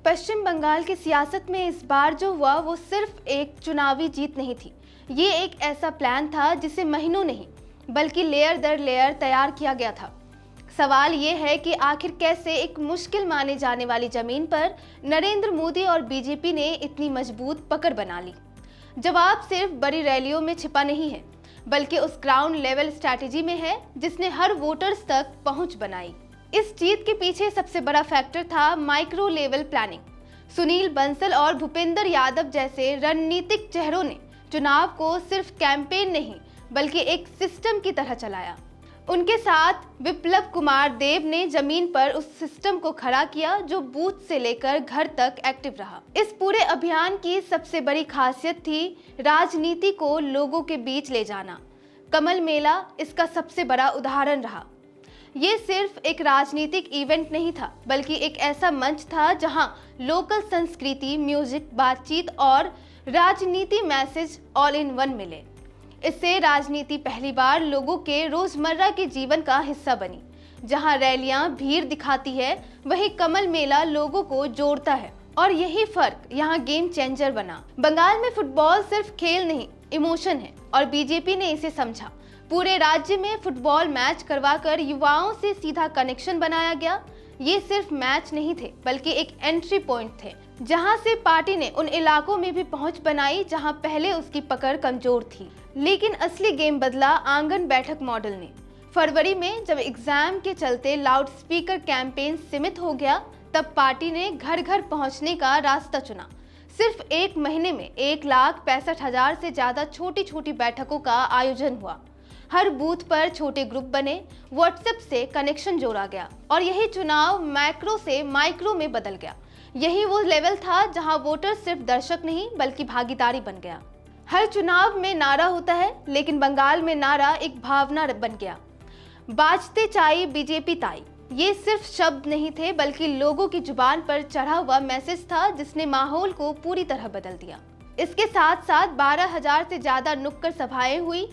पश्चिम बंगाल की सियासत में इस बार जो हुआ वो सिर्फ एक चुनावी जीत नहीं थी। ये एक ऐसा प्लान था जिसे महीनों नहीं बल्कि लेयर दर लेयर तैयार किया गया था। सवाल ये है कि आखिर कैसे एक मुश्किल माने जाने वाली जमीन पर नरेंद्र मोदी और बीजेपी ने इतनी मजबूत पकड़ बना ली। जवाब सिर्फ बड़ी रैलियों में छिपा नहीं है, बल्कि उस ग्राउंड लेवल स्ट्रैटेजी में है जिसने हर वोटर्स तक पहुंच बनाई। इस जीत के पीछे सबसे बड़ा फैक्टर था micro level planning. Sunil Bansal और भूपेंद्र यादव जैसे रणनीतिक चेहरों ने चुनाव को सिर्फ कैंपेन नहीं बल्कि एक सिस्टम की तरह चलाया। उनके साथ विप्लव कुमार देव ने जमीन पर उस सिस्टम को खड़ा किया जो बूथ से लेकर घर तक एक्टिव रहा। इस पूरे अभियान की सबसे बड़ी खासियत थी राजनीति को लोगों के बीच ले जाना। कमल मेला इसका सबसे बड़ा उदाहरण रहा। ये सिर्फ एक राजनीतिक इवेंट नहीं था, बल्कि एक ऐसा मंच था जहां लोकल संस्कृति, म्यूजिक, बातचीत और राजनीति मैसेज ऑल इन वन मिले। इससे राजनीति पहली बार लोगों के रोजमर्रा के जीवन का हिस्सा बनी। जहां रैलियां भीड़ दिखाती है, वहीं कमल मेला लोगों को जोड़ता है और यही फर्क यहां गेम चेंजर बना। बंगाल में फुटबॉल सिर्फ खेल नहीं, इमोशन है और बीजेपी ने इसे समझा। पूरे राज्य में फुटबॉल मैच करवाकर युवाओं से सीधा कनेक्शन बनाया गया। ये सिर्फ मैच नहीं थे, बल्कि एक एंट्री पॉइंट थे, जहां से पार्टी ने उन इलाकों में भी पहुंच बनाई जहां पहले उसकी पकड़ कमजोर थी। लेकिन असली गेम बदला आंगन बैठक मॉडल ने। फरवरी में जब एग्जाम के चलते लाउड स्पीकर कैंपेन सीमित हो गया, तब पार्टी ने घर घर पहुंचने का रास्ता चुना। सिर्फ एक महीने में 1,65,000 से ज्यादा छोटी छोटी बैठकों का आयोजन हुआ। हर बूथ पर छोटे ग्रुप बने, व्हाट्सएप से कनेक्शन जोड़ा गया और यही चुनाव मैक्रो से माइक्रो में बदल गया। यही वो लेवल था जहां वोटर सिर्फ दर्शक नहीं बल्कि भागीदारी बन गया। हर चुनाव में नारा होता है, लेकिन बंगाल में नारा एक भावना बन गया। बाजते चाई बीजेपी ताई, ये सिर्फ शब्द नहीं थे बल्कि लोगों की जुबान पर चढ़ा हुआ मैसेज था जिसने माहौल को पूरी तरह बदल दिया। इसके साथ साथ 12,000 से ज्यादा नुक्कड़ सभाएं हुई।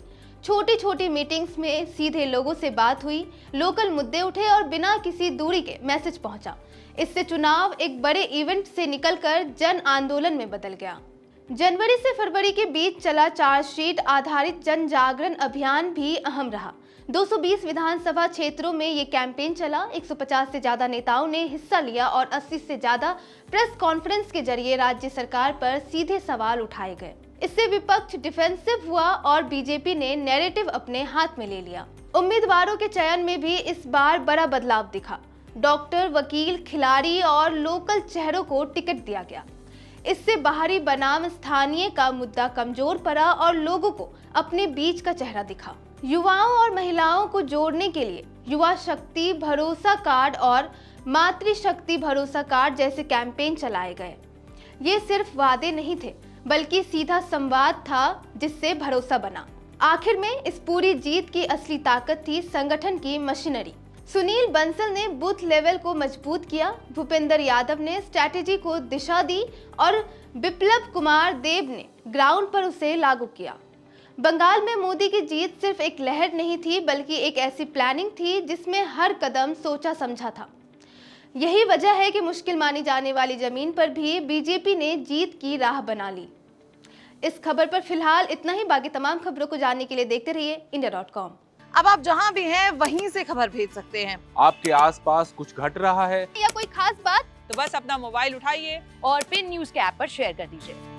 छोटी छोटी मीटिंग्स में सीधे लोगों से बात हुई, लोकल मुद्दे उठे और बिना किसी दूरी के मैसेज पहुंचा। इससे चुनाव एक बड़े इवेंट से निकलकर जन आंदोलन में बदल गया। जनवरी से फरवरी के बीच चला चार्जशीट आधारित जन जागरण अभियान भी अहम रहा। 220 विधानसभा क्षेत्रों में ये कैंपेन चला। 150 से ज्यादा नेताओं ने हिस्सा लिया और 80 से ज्यादा प्रेस कॉन्फ्रेंस के जरिए राज्य सरकार पर सीधे सवाल उठाए गए। इससे विपक्ष डिफेंसिव हुआ और बीजेपी ने नैरेटिव अपने हाथ में ले लिया। उम्मीदवारों के चयन में भी इस बार बड़ा बदलाव दिखा। डॉक्टर, वकील, खिलाड़ी और लोकल चेहरों को टिकट दिया गया। इससे बाहरी बनाम स्थानीय का मुद्दा कमजोर पड़ा और लोगों को अपने बीच का चेहरा दिखा। युवाओं और महिलाओं को जोड़ने के लिए युवा शक्ति भरोसा कार्ड और मातृशक्ति भरोसा कार्ड जैसे कैंपेन चलाए गए। ये सिर्फ वादे नहीं थे, बल्कि सीधा संवाद था जिससे भरोसा बना। आखिर में इस पूरी जीत की असली ताकत थी संगठन की मशीनरी। सुनील बंसल ने बूथ लेवल को मजबूत किया, भूपेंद्र यादव ने स्ट्रैटेजी को दिशा दी और विप्लव कुमार देव ने ग्राउंड पर उसे लागू किया। बंगाल में मोदी की जीत सिर्फ एक लहर नहीं थी, बल्कि एक ऐसी प्लानिंग थी जिसमें हर कदम सोचा समझा था। यही वजह है कि मुश्किल मानी जाने वाली जमीन पर भी बीजेपी ने जीत की राह बना ली। इस खबर पर फिलहाल इतना ही। बाकी तमाम खबरों को जानने के लिए देखते रहिए India.com। अब आप जहां भी हैं वहीं से खबर भेज सकते हैं। आपके आसपास कुछ घट रहा है या कोई खास बात, तो बस अपना मोबाइल उठाइए और पिन न्यूज के ऐप पर शेयर कर दीजिए।